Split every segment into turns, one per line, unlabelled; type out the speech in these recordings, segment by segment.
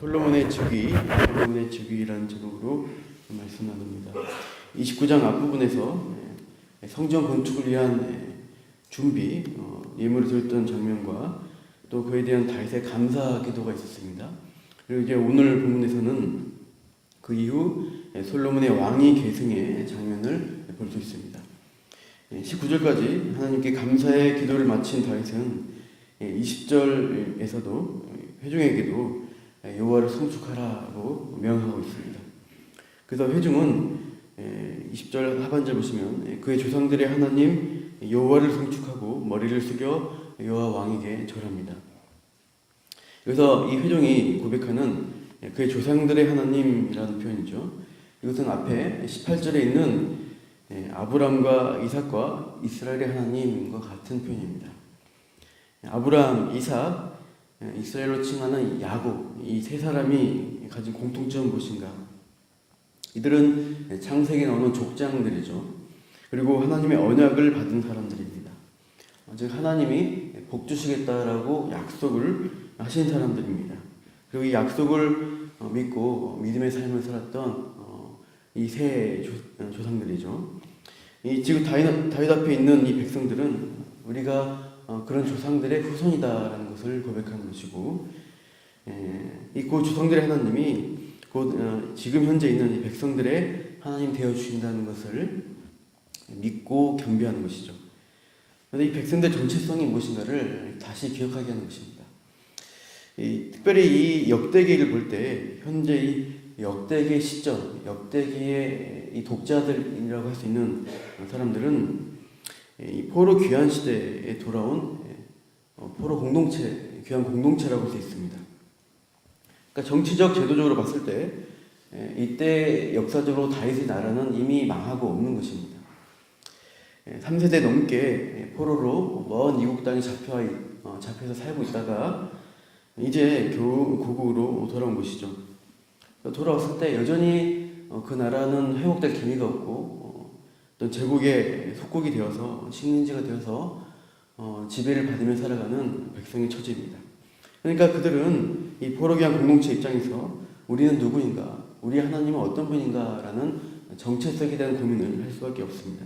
솔로몬의 즉위라는 제목으로 말씀 나눕니다. 29장 앞부분에서 성전 건축을 위한 준비, 예물을 드렸던 장면과 또 그에 대한 다윗의 감사 기도가 있었습니다. 그리고 이제 오늘 본문에서는 그 이후 솔로몬의 왕위 계승의 장면을 볼 수 있습니다. 19절까지 하나님께 감사의 기도를 마친 다윗은 20절에서도 회중에게도 여호와를 송축하라고 명하고 있습니다. 그래서 회중은 20절 하반절 보시면 그의 조상들의 하나님 여호와를 송축하고 머리를 숙여 여호와 왕에게 절합니다. 그래서 이 회중이 고백하는 그의 조상들의 하나님이라는 표현이죠. 이것은 앞에 18절에 있는 아브람과 이삭과 이스라엘의 하나님과 같은 표현입니다. 아브람, 이삭, 이스라엘로 칭하는 야곱, 이 세 사람이 가진 공통점은 무엇인가? 이들은 창세기에 나오는 족장들이죠. 그리고 하나님의 언약을 받은 사람들입니다. 즉 하나님이 복 주시겠다라고 약속을 하신 사람들입니다. 그리고 이 약속을 믿고 믿음의 삶을 살았던 이 세 조상들이죠. 지금 다윗 앞에 있는 이 백성들은 우리가 그런 조상들의 후손이다라는 것을 고백하는 것이고, 이 그 조상들의 하나님이 곧 지금 현재 있는 이 백성들의 하나님 되어 주신다는 것을 믿고 경배하는 것이죠. 그런데 이 백성들의 정체성이 무엇인가를 다시 기억하게 하는 것입니다. 특별히 이 역대기를 볼 때 현재 이 역대기의 시점, 역대기의 이 독자들이라고 할 수 있는 사람들은 이 포로 귀환 시대에 돌아온 포로 공동체, 귀환 공동체라고 할 수 있습니다. 그러니까 정치적, 제도적으로 봤을 때 이때 역사적으로 다윗의 나라는 이미 망하고 없는 것입니다. 3세대 넘게 포로로 먼 이국 땅에 잡혀서 살고 있다가 이제 겨우 고국으로 돌아온 것이죠. 돌아왔을 때 여전히 그 나라는 회복될 기미가 없고 어떤 제국의 속국이 되어서 식민지가 되어서 지배를 받으며 살아가는 백성의 처지입니다. 그러니까 그들은 이 포로기한 공동체 입장에서 우리는 누구인가, 우리 하나님은 어떤 분인가라는 정체성에 대한 고민을 할 수밖에 없습니다.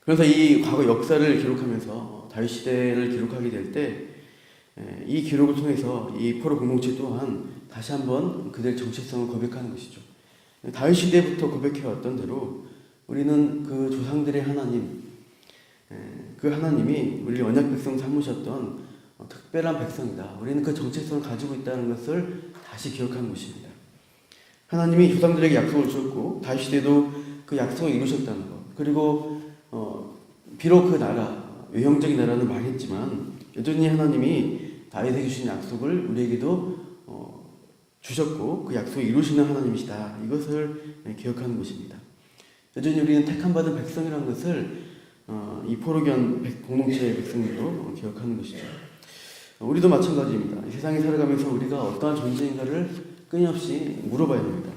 그래서 이 과거 역사를 기록하면서 다윗 시대를 기록하게 될 때 이 기록을 통해서 이 포로 공동체 또한 다시 한번 그들의 정체성을 고백하는 것이죠. 다윗 시대부터 고백해왔던 대로 우리는 그 조상들의 하나님, 그 하나님이 우리 언약 백성 삼으셨던 특별한 백성이다. 우리는 그 정체성을 가지고 있다는 것을 다시 기억하는 것입니다. 하나님이 조상들에게 약속을 주셨고 다윗 시대도 그 약속을 이루셨다는 것. 그리고 비록 그 나라, 외형적인 나라는 망했지만 여전히 하나님이 다윗에게 주신 약속을 우리에게도 주셨고 그 약속을 이루시는 하나님이시다. 이것을 기억하는 것입니다. 여전히 우리는 택함받은 백성이라는 것을 이 포로기한 공동체의 백성으로 기억하는 것이죠. 우리도 마찬가지입니다. 이 세상에 살아가면서 우리가 어떠한 존재인가를 끊임없이 물어봐야 합니다.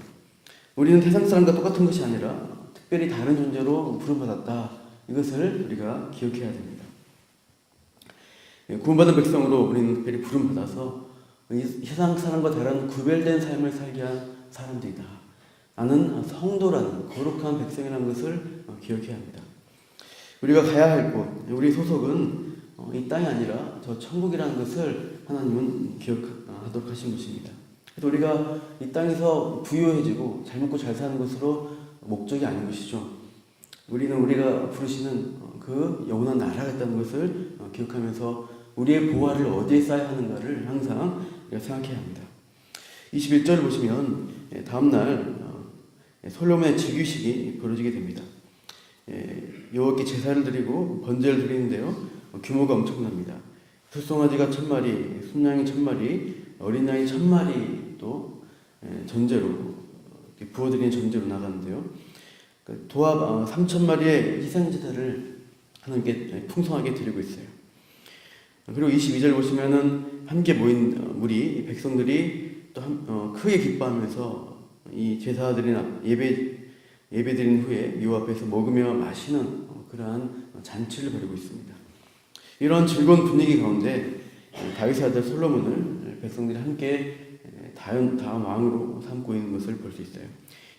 우리는 세상 사람과 똑같은 것이 아니라 특별히 다른 존재로 부름받았다. 이것을 우리가 기억해야 됩니다. 구원받은 백성으로 우리는 특별히 부름받아서 이 세상 사람과 다른 구별된 삶을 살게 한 사람들이다. 나는 성도라는 거룩한 백성이라는 것을 기억해야 합니다. 우리가 가야 할 곳, 우리 소속은 이 땅이 아니라 저 천국이라는 것을 하나님은 기억하도록 하신 것입니다. 그래서 우리가 이 땅에서 부유해지고 잘 먹고 잘 사는 것으로 목적이 아닌 것이죠. 우리는 우리가 부르시는 그 영원한 나라가 있다는 것을 기억하면서 우리의 보화를 어디에 쌓아야 하는가를 항상 우리가 생각해야 합니다. 21절을 보시면 다음날 솔로몬의 즉위식이 벌어지게 됩니다. 여호와께 제사를 드리고 번제를 드리는데요. 규모가 엄청납니다. 풀송아지가 1000마리, 순양이 1000마리, 어린 양이 1000마리 또 전제로 부어드리는 전제로 나가는데요. 도합 3000마리의 희생제사를 하나님께 풍성하게 드리고 있어요. 그리고 22절 보시면은 함께 모인 무리 백성들이 또 크게 기뻐하면서 이 제사드린 예배드린 후에 여호와 앞에서 먹으며 마시는 그러한 잔치를 벌이고 있습니다. 이런 즐거운 분위기 가운데 다윗의 아들 솔로몬을 백성들이 함께 다음 왕으로 삼고 있는 것을 볼 수 있어요.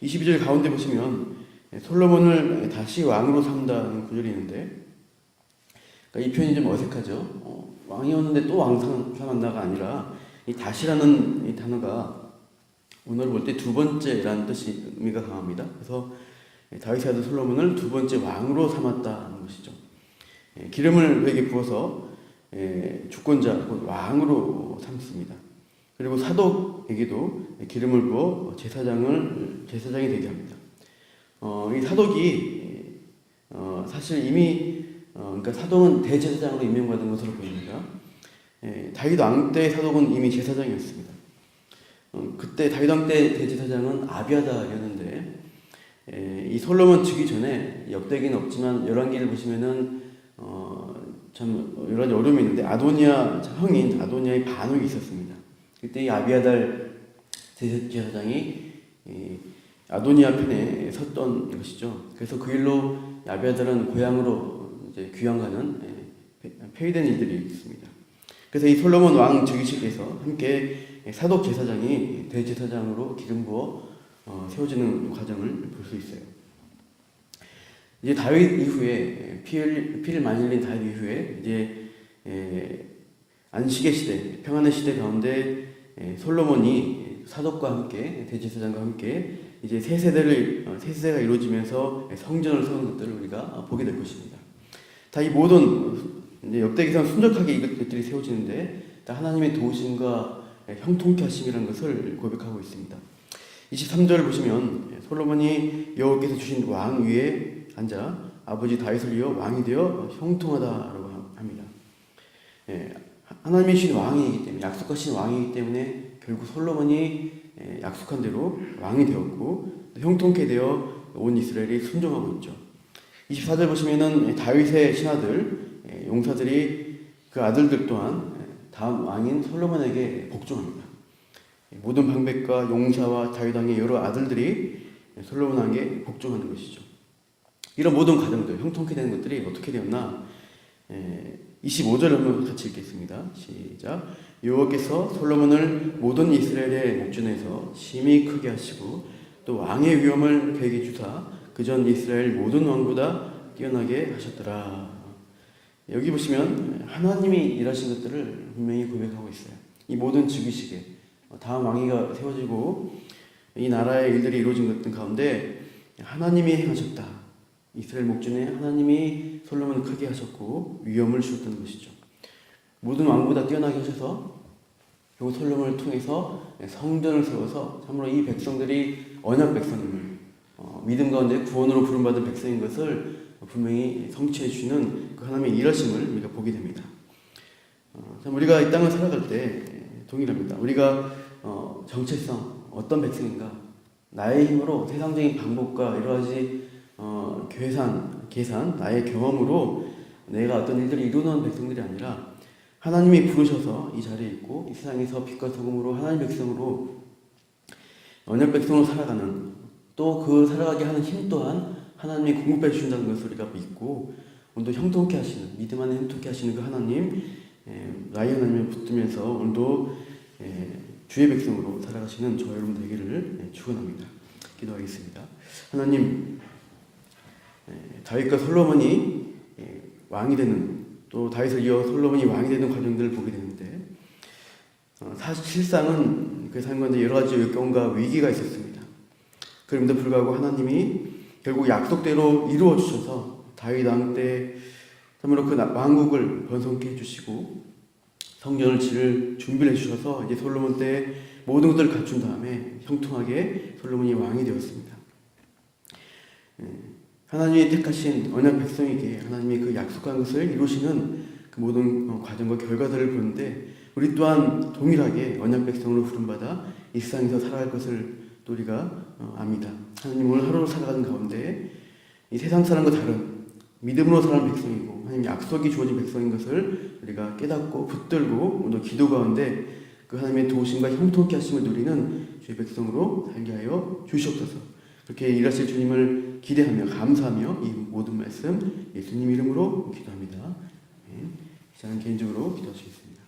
22절 가운데 보시면 솔로몬을 다시 왕으로 삼다는 구절이 있는데, 그러니까 이 표현이 좀 어색하죠. 왕이었는데 또 왕 삼았나가 아니라 이 다시라는 이 단어가 오늘 볼 때 두 번째라는 뜻이 의미가 강합니다. 그래서 다윗의 아들 솔로몬을 두 번째 왕으로 삼았다는 것이죠. 기름을 그에게 부어서 주권자 곧 왕으로 삼습니다. 그리고 사독에게도 기름을 부어 제사장이 되게 합니다. 이 사독이 사실 이미 그러니까 사독은 대제사장으로 임명받은 것으로 보입니다. 다윗 왕 때 사독은 이미 제사장이었습니다. 그때 다윗 왕 때 대제사장은 아비아다였는데, 이 솔로몬 즉위 전에 역대기는 없지만 열왕기를 보시면은 참 여러 가지 어려움이 있는데 아도니아 형인 아도니아의 반역이 있었습니다. 그때 이 아비아달 제사장이 아도니아 편에 섰던 것이죠. 그래서 그 일로 아비아달은 고향으로 이제 귀향가는 폐위된 일들이 있습니다. 그래서 이 솔로몬 왕 즉위식에서 함께 사독 제사장이 대제사장으로 기름 부어 세워지는 과정을 볼 수 있어요. 이제 다윗 이후에 피를 많이 흘린 다윗 이후에 이제 안식의 시대, 평안의 시대 가운데 솔로몬이 사독과 함께 대제사장과 함께 이제 새 세대가 이루어지면서 성전을 세우는 것들을 우리가 보게 될 것입니다. 다 이 모든 이제 역대기상 순적하게 이것들이 세워지는데 다 하나님의 도우심과 형통케 하심이라는 것을 고백하고 있습니다. 23절을 보시면 솔로몬이 여호와께서 주신 왕 위에 앉아 아버지 다윗을 이어 왕이 되어 형통하다라고 합니다. 하나님이 주신 왕이기 때문에, 약속하신 왕이기 때문에 결국 솔로몬이 약속한 대로 왕이 되었고 형통케 되어 온 이스라엘이 순종하고 있죠. 24절 보시면은 다윗의 신하들, 용사들이 그 아들들 또한 다음 왕인 솔로몬에게 복종합니다. 모든 방백과 용사와 다윗 왕의 여러 아들들이 솔로몬 왕에게 복종하는 것이죠. 이런 모든 과정들, 형통케 되는 것들이 어떻게 되었나? 25절 한번 같이 읽겠습니다. 시작. 여호와께서 솔로몬을 모든 이스라엘의 목전에서 심히 크게 하시고 또 왕의 위엄을 그에게 주사 그전 이스라엘 모든 왕보다 뛰어나게 하셨더라. 여기 보시면 하나님이 일하신 것들을 분명히 고백하고 있어요. 이 모든 즉위식에 다음 왕위가 세워지고 이 나라의 일들이 이루어진 것들 가운데 하나님이 행하셨다. 이스라엘 목전에 하나님이 솔로몬을 크게 하셨고 위엄을 주셨다는 것이죠. 모든 왕보다 뛰어나게 하셔서 결국 솔로몬을 통해서 성전을 세워서 참으로 이 백성들이 언약 백성임을 믿음 가운데 구원으로 부름받은 백성인 것을 분명히 성취해 주시는 그 하나님의 일하심을 우리가 보게 됩니다. 참 우리가 이 땅을 살아갈 때 동일합니다. 우리가 정체성, 어떤 백성인가, 나의 힘으로 세상적인 방법과 여러 가지 계산, 나의 경험으로 내가 어떤 일들을 이루는 백성들이 아니라 하나님이 부르셔서 이 자리에 있고 이 세상에서 빛과 소금으로 하나님 백성으로 언약 백성으로 살아가는, 또 그 살아가게 하는 힘 또한 하나님이 공급해 주신다는 것을 우리가 믿고 오늘도 형통케 하시는, 믿음 안에 형통케 하시는 그 하나님, 나의 하나님을 붙들면서 오늘도 주의 백성으로 살아가시는 저 여러분 되기를 축원합니다. 기도하겠습니다. 하나님, 다윗과 솔로몬이 왕이 되는, 또 다윗을 이어 솔로몬이 왕이 되는 과정들을 보게 되는데 사실상은 그 삶 가운데 여러 가지 역경과 위기가 있었습니다. 그럼에도 불구하고 하나님이 결국 약속대로 이루어 주셔서 다윗 왕 때 참으로 그 왕국을 번성케 해주시고 성전을 지을 준비를 해주셔서 이제 솔로몬 때 모든 것들을 갖춘 다음에 형통하게 솔로몬이 왕이 되었습니다. 하나님이 택하신 언약 백성에게 하나님이 그 약속한 것을 이루시는 그 모든 과정과 결과들을 보는데 우리 또한 동일하게 언약 백성으로 부름받아 이 세상에서 살아갈 것을 또 우리가 압니다. 하나님 오늘 하루를 살아가는 가운데 이 세상 사람과 다른 믿음으로 살아가는 백성이고 하나님 약속이 주어진 백성인 것을 우리가 깨닫고 붙들고 오늘 기도 가운데 그 하나님의 도우심과 형통케 하심을 누리는 주의 백성으로 살게 하여 주시옵소서. 그렇게 일하실 주님을 기대하며 감사하며 이 모든 말씀 예수님 이름으로 기도합니다. 저는 개인적으로 기도할 수 있습니다.